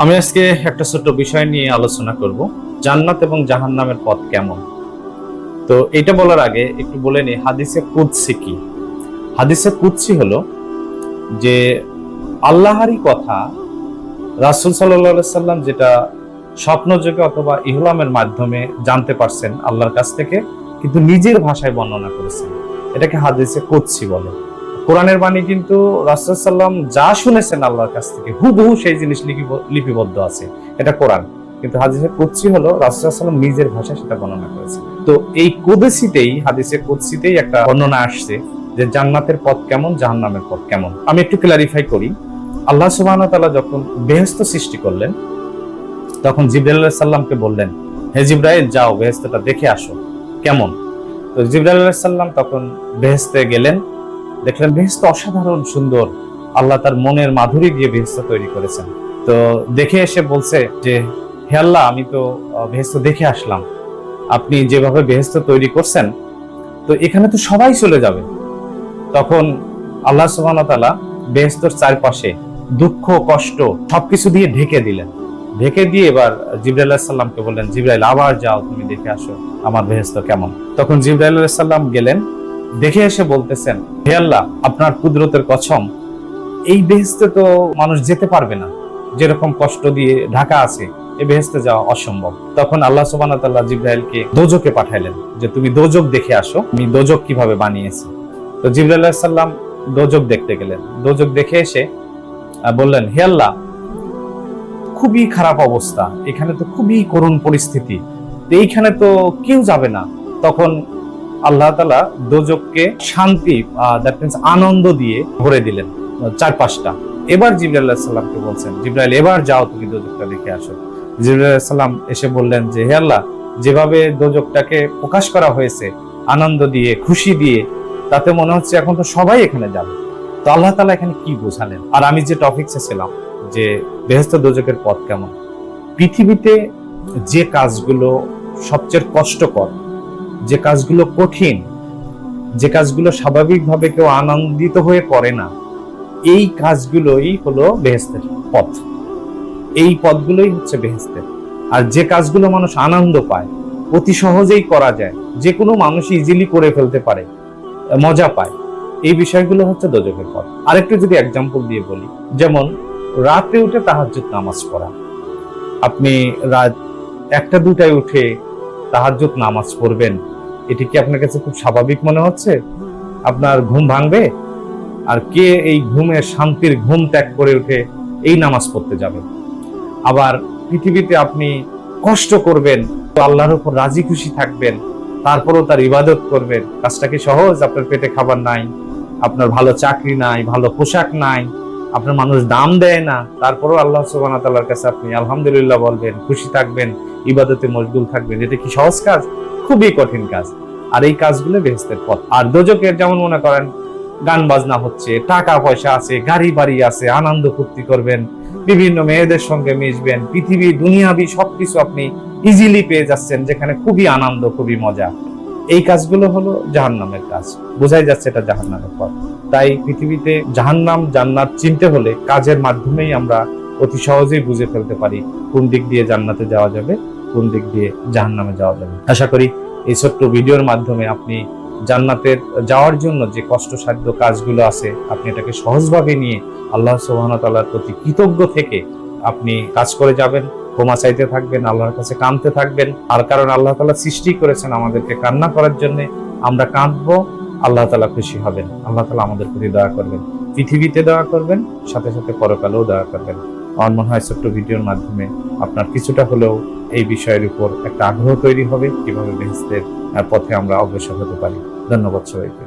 আমি আজকে একটা ছোট্ট বিষয় নিয়ে আলোচনা করব, জান্নাত এবং জাহান্নামের পথ কেমন। তো এটা বলার আগে একটু বলে নিই হাদিসে কুদসি কি। হাদিসে কুদসি হলো যে আল্লাহরই কথা রাসূল সাল্লাল্লাহু আলাইহি সাল্লাম যেটা স্বপ্নযোগে অথবা ইহলামের মাধ্যমে জানতে পারছেন আল্লাহর কাছ থেকে, কিন্তু নিজের ভাষায় বর্ণনা করেছেন, এটাকে হাদিসে কুদসি বলে। কোরআনের বাণী কিন্তু রাসূল সাল্লাম যা শুনেছেন আল্লাহর কাছ থেকে হুবহু সেই জিনিস লিপিবদ্ধ আছে, এটা কোরআন। কিন্তু হাদিসে কুদসি হলো রাসূল সাল্লাম নিজের ভাষায় সেটা বর্ণনা করেছেন। তো এই কুদসিতেই, হাদিসে কুদসিতেই একটা বর্ণনা আসছে যে জান্নাতের পথ কেমন, জাহান্নামের পথ কেমন। আমি একটু ক্লারিফাই করি। আল্লাহ সুবহানাহু ওয়া তাআলা যখন বেহেশত সৃষ্টি করলেন, তখন জিবরাইল আলাইহিস সালামকে বললেন, হে জিবরাইল, যাও বেহেশতটা দেখে আসো কেমন। তো জিবরাইল আলাইহিস সালাম তখন বেহেশতে গেলেন, দেখলেন বেহেশত অসাধারণ সুন্দর, আল্লাহ তার মনের মাধুরী দিয়ে বেহেশত তৈরি করেছেন। তো দেখে এসে বলছে যে, হে আল্লাহ, আমি তো বেহেশত দেখে আসলাম, আপনি যেভাবে বেহেশত তৈরি করছেন তো এখানে তো সবাই চলে যাবে। তখন আল্লাহ সুবহানাহু ওয়া তাআলা বেহেশতের চারপাশে দুঃখ কষ্ট সবকিছু দিয়ে ঢেকে দিলেন। ঢেকে দিয়ে এবার জিবরাইল আলাইহিস সালামকে বললেন, জিবরাইল, আবার যাও, তুমি দেখে আসো আমার বেহেশত কেমন। তখন জিবরাইল আলাইহিস সালাম গেলেন, দেখে এসে বলতেছেন, হে আল্লাহ, আপনার কুদরতের কসম, এই বেহেশতে তো মানুষ যেতে পারবে না, যেরকম কষ্ট দিয়ে ঢাকা আছে, এই বেহেশতে যাওয়া অসম্ভব। তখন আল্লাহ সুবহানাহু ওয়া তাআলা জিবরাইলকে দোজখে পাঠাইলেন যে তুমি দোজখ দেখে আসো, আমি দোজখ কিভাবে বানিয়েছি। তো জিবরাইল আলাইহিস সালাম দোজখ দেখতে গেলেন। দোজখ দেখে এসে বললেন, হে আল্লাহ, খুবই খারাপ অবস্থা, এখানে তো খুবই করুণ পরিস্থিতি, এইখানে তো কেউ যাবে না। তখন আল্লাহ তাআলা দোজখকে শান্তি, দ্যাট মিন্স আনন্দ দিয়ে ভরে দিলেন চারপাশটা। এবার জিবরাইল আলাইহিস সালামকে বলছেন, জিবরাইল, এবার যাও, তুমি দোজখটা দেখে আসো। জিবরাইল আলাইহিস সালাম এসে বললেন যে, হে আল্লাহ, যেভাবে দোজখটাকে প্রকাশ করা হয়েছে আনন্দ দিয়ে, খুশি দিয়ে, তাতে মনে হচ্ছে এখন তো সবাই এখানে যাবে। তো আল্লাহ তাআলা এখানে কি বোঝালেন? আর আমি যে টপিকসে ছিলাম যে বেহেশত দোজখের পথ কেমন, পৃথিবীতে যে কাজগুলো সবচেয়ে কষ্টকর, যে কাজগুলো কঠিন, যে কাজগুলো স্বাভাবিকভাবে কেউ আনন্দিত হয়ে করে না, এই কাজগুলোই হলো বেহেশতের পথ। এই পথগুলোই হচ্ছে বেহেশতের। আর যে কাজগুলো মানুষ আনন্দ পায়, অতি সহজেই করা যায়, যে কোনো মানুষ ইজিলি করে ফেলতে পারে, মজা পায়, এই বিষয়গুলো হচ্ছে দোজখের পথ। আরেকটু যদি এক্সাম্পল দিয়ে বলি, যেমন রাতে উঠে তাহাজ্জুদ নামাজ পড়া। আপনি রাত 1টা-2টায় উঠে তাহাজ্জুদ নামাজ পড়বেন, এটি কি আপনার কাছে খুব স্বাভাবিক মনে হচ্ছে? আপনার ঘুম ভাঙবে? আর কে এই ঘুমের শান্তির ঘুম ত্যাগ করে উঠে এই নামাজ পড়তে যাবে? আবার পৃথিবীতে আপনি কষ্ট করবেন, আল্লাহর উপর রাজি খুশি থাকবেন, তারপরেও তার ইবাদত করবেন, কাজটা কি সহজ? আপনার পেটে খাবার নাই, আপনার ভালো চাকরি নাই, ভালো পোশাক নাই, আপনার মানুষ দাম দেয় না, তারপরেও আল্লাহ সুবহানাহু ওয়া তাআলার কাছে আপনি আলহামদুলিল্লাহ বলবেন, খুশি থাকবেন, ইবাদতে মশগুল থাকবেন। এটা কি সহজ কাজ? খুবই কঠিন কাজ। আর এই কাজগুলো বেহেশতের পথ। আর দোজখের যেমন মনে করেন গান বাজনা হচ্ছে, টাকা পয়সা আছে, গাড়ি বাড়ি আছে, আনন্দ ফুর্তি করবেন, বিভিন্ন মেয়েদের সঙ্গে মিশবেন, পৃথিবী দুনিয়াবি সবকিছু আপনি ইজিলি পেয়ে যাচ্ছেন, যেখানে খুবই আনন্দ, খুবই মজা। এই কাজগুলো হলো জাহান্নামের কাজ। বোঝাই যাচ্ছে এটা জাহান্নামের পথ। তাই পৃথিবীতে জাহান্নাম জান্নাত চিনতে হলে কাজের মাধ্যমেই আমরা অতি সহজেই বুঝে ফেলতে পারি কোন দিক দিয়ে জান্নাতে যাওয়া যাবে, কোন দিক দিয়ে জাহান্নামে যাওয়া যাবে। আশা করি এই ছোট্ট ভিডিওর মাধ্যমে আপনি জান্নাতের যাওয়ার জন্য যে কষ্টসাধ্য কাজগুলো আছে, আপনি এটাকে সহজভাবে নিয়ে আল্লাহ সুবহানাহু ওয়া তাআলার প্রতি কৃতজ্ঞ থেকে আপনি কাজ করে যাবেন, ক্ষমা চাইতে থাকবেন, আল্লাহর কাছে কাঁদতে থাকবেন। আর কারণ আল্লাহ তাআলা সৃষ্টি করেছেন আমাদেরকে কান্না করার জন্য, আমরা কাঁদবো, আল্লাহ তাআলা খুশি হবেন, আল্লাহ তাআলা আমাদের প্রতি দয়া করবেন, পৃথিবীতে দয়া করবেন, সাথে সাথে পরকালেও দয়া করবেন। আমার মনে হয় ছোট্ট ভিডিওর মাধ্যমে আপনার কিছুটা হলেও এই বিষয়ের উপর একটা আগ্রহ তৈরি হবে, কিভাবে বেহেশতের পথে আমরা অগ্রসর হতে পারি। ধন্যবাদ সবাইকে।